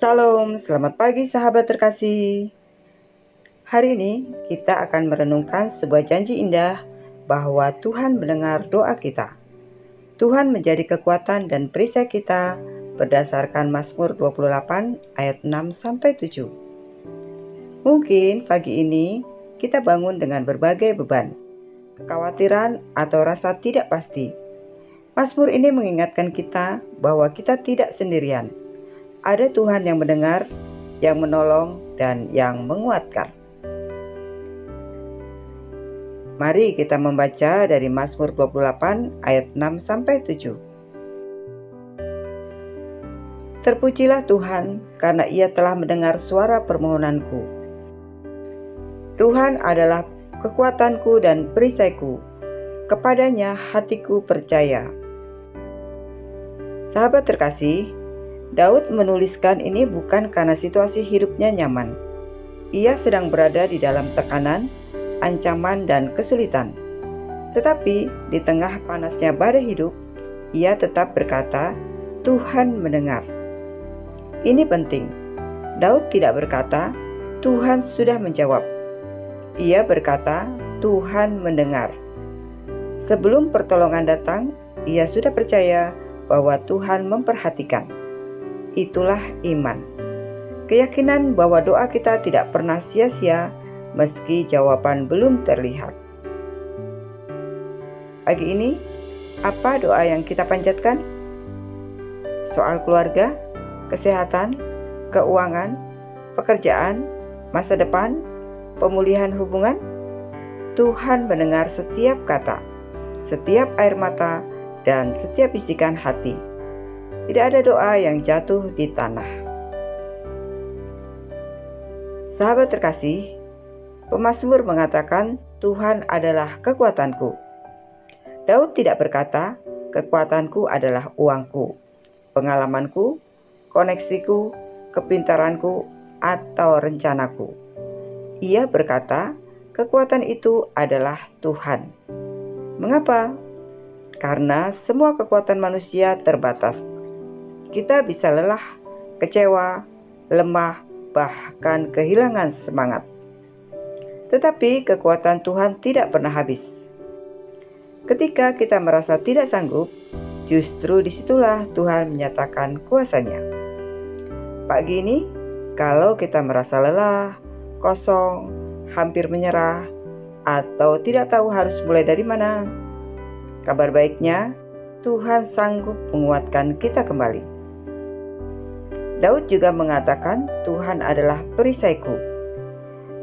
Salam, selamat pagi sahabat terkasih. Hari ini kita akan merenungkan sebuah janji indah bahwa Tuhan mendengar doa kita. Tuhan menjadi kekuatan dan perisai kita berdasarkan Mazmur 28 ayat 6-7. Mungkin pagi ini kita bangun dengan berbagai beban, kekhawatiran atau rasa tidak pasti. Mazmur ini mengingatkan kita bahwa kita tidak sendirian. Ada Tuhan yang mendengar, yang menolong, dan yang menguatkan. Mari kita membaca dari Mazmur 28 ayat 6-7. Terpujilah Tuhan karena Ia telah mendengar suara permohonanku. Tuhan adalah kekuatanku dan perisaiku. Kepadanya hatiku percaya. Sahabat terkasih, Daud menuliskan ini bukan karena situasi hidupnya nyaman. Ia sedang berada di dalam tekanan, ancaman, dan kesulitan. Tetapi di tengah panasnya badai hidup, ia tetap berkata, Tuhan mendengar. Ini penting. Daud tidak berkata, Tuhan sudah menjawab. Ia berkata, Tuhan mendengar. Sebelum pertolongan datang, ia sudah percaya bahwa Tuhan memperhatikan. Itulah iman. Keyakinan bahwa doa kita tidak pernah sia-sia meski jawaban belum terlihat. Pagi ini, apa doa yang kita panjatkan? Soal keluarga, kesehatan, keuangan, pekerjaan, masa depan, pemulihan hubungan? Tuhan mendengar setiap kata, setiap air mata, dan setiap bisikan hati. Tidak ada doa yang jatuh di tanah. Sahabat terkasih, pemazmur mengatakan Tuhan adalah kekuatanku. Daud tidak berkata, kekuatanku adalah uangku, pengalamanku, koneksiku, kepintaranku, atau rencanaku. Ia berkata, kekuatan itu adalah Tuhan. Mengapa? Karena semua kekuatan manusia terbatas. Kita bisa lelah, kecewa, lemah, bahkan kehilangan semangat. Tetapi kekuatan Tuhan tidak pernah habis. Ketika kita merasa tidak sanggup, justru disitulah Tuhan menyatakan kuasa-Nya. Pagi ini, kalau kita merasa lelah, kosong, hampir menyerah, atau tidak tahu harus mulai dari mana, kabar baiknya, Tuhan sanggup menguatkan kita kembali. Daud juga mengatakan Tuhan adalah perisaiku.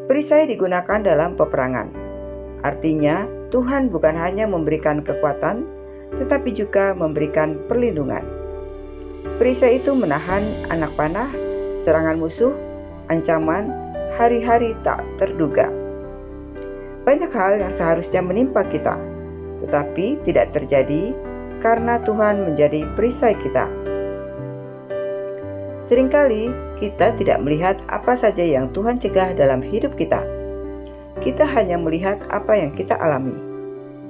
Perisai digunakan dalam peperangan. Artinya, Tuhan bukan hanya memberikan kekuatan, tetapi juga memberikan perlindungan. Perisai itu menahan anak panah, serangan musuh, ancaman, hari-hari tak terduga. Banyak hal yang seharusnya menimpa kita, tetapi tidak terjadi karena Tuhan menjadi perisai kita. Seringkali kita tidak melihat apa saja yang Tuhan cegah dalam hidup kita. Kita hanya melihat apa yang kita alami,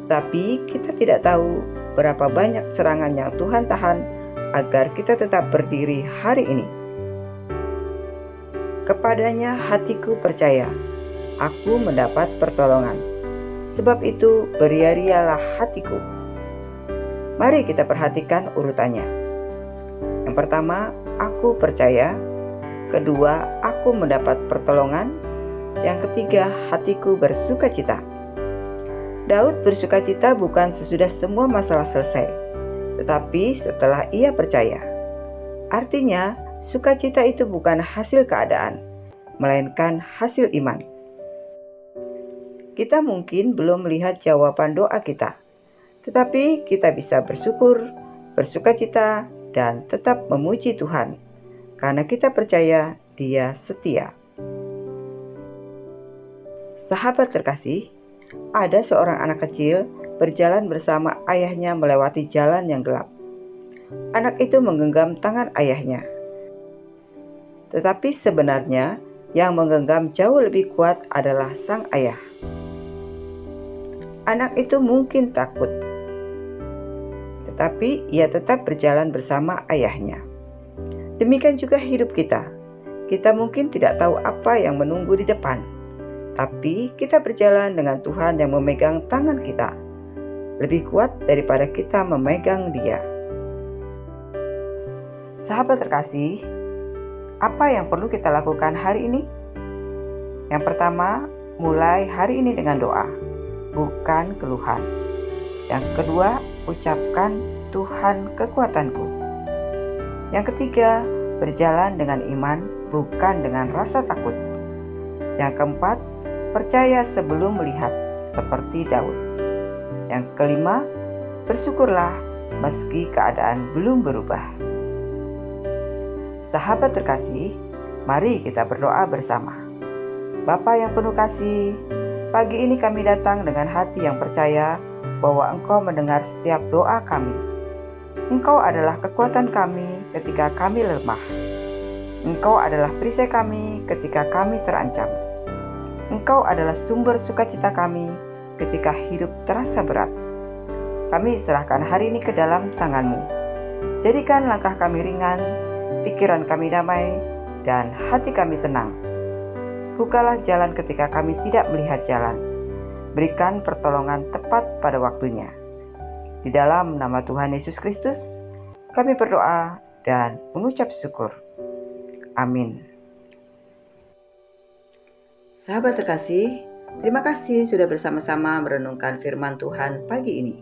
tapi kita tidak tahu berapa banyak serangan yang Tuhan tahan agar kita tetap berdiri hari ini. Kepadanya hatiku percaya, aku mendapat pertolongan. Sebab itu beria-rialah hatiku. Mari kita perhatikan urutannya. Yang pertama, aku percaya. Kedua, aku mendapat pertolongan. Yang ketiga, hatiku bersukacita. Daud bersukacita bukan sesudah semua masalah selesai, tetapi setelah ia percaya. Artinya, sukacita itu bukan hasil keadaan, melainkan hasil iman. Kita mungkin belum melihat jawaban doa kita, tetapi kita bisa bersyukur, bersukacita, dan tetap memuji Tuhan, karena kita percaya Dia setia. Sahabat terkasih, ada seorang anak kecil berjalan bersama ayahnya melewati jalan yang gelap. Anak itu menggenggam tangan ayahnya. Tetapi sebenarnya yang menggenggam jauh lebih kuat adalah sang ayah. Anak itu mungkin takut, tetapi ia tetap berjalan bersama ayahnya. Demikian juga hidup kita. Kita mungkin tidak tahu apa yang menunggu di depan, tapi kita berjalan dengan Tuhan yang memegang tangan kita, lebih kuat daripada kita memegang Dia. Sahabat terkasih, apa yang perlu kita lakukan hari ini? Yang pertama, mulai hari ini dengan doa, bukan keluhan. Yang kedua, ucapkan Tuhan kekuatanku. Yang ketiga, berjalan dengan iman, bukan dengan rasa takut. Yang keempat, percaya sebelum melihat, seperti Daud. Yang kelima, bersyukurlah meski keadaan belum berubah. Sahabat terkasih, mari kita berdoa bersama. Bapa yang penuh kasih, pagi ini kami datang dengan hati yang percaya bahwa Engkau mendengar setiap doa kami. Engkau adalah kekuatan kami ketika kami lemah. Engkau adalah perisai kami ketika kami terancam. Engkau adalah sumber sukacita kami ketika hidup terasa berat. Kami serahkan hari ini ke dalam tangan-Mu. Jadikan langkah kami ringan, pikiran kami damai, dan hati kami tenang. Bukalah jalan ketika kami tidak melihat jalan. Berikan pertolongan tepat pada waktunya. Di dalam nama Tuhan Yesus Kristus, kami berdoa dan mengucap syukur. Amin. Sahabat terkasih, terima kasih sudah bersama-sama merenungkan firman Tuhan pagi ini.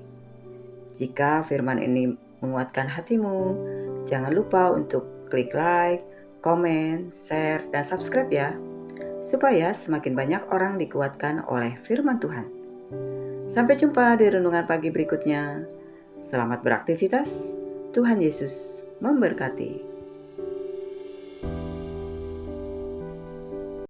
Jika firman ini menguatkan hatimu, jangan lupa untuk klik like, komen, share, dan subscribe ya, supaya semakin banyak orang dikuatkan oleh firman Tuhan. Sampai jumpa di renungan pagi berikutnya. Selamat beraktivitas. Tuhan Yesus memberkati.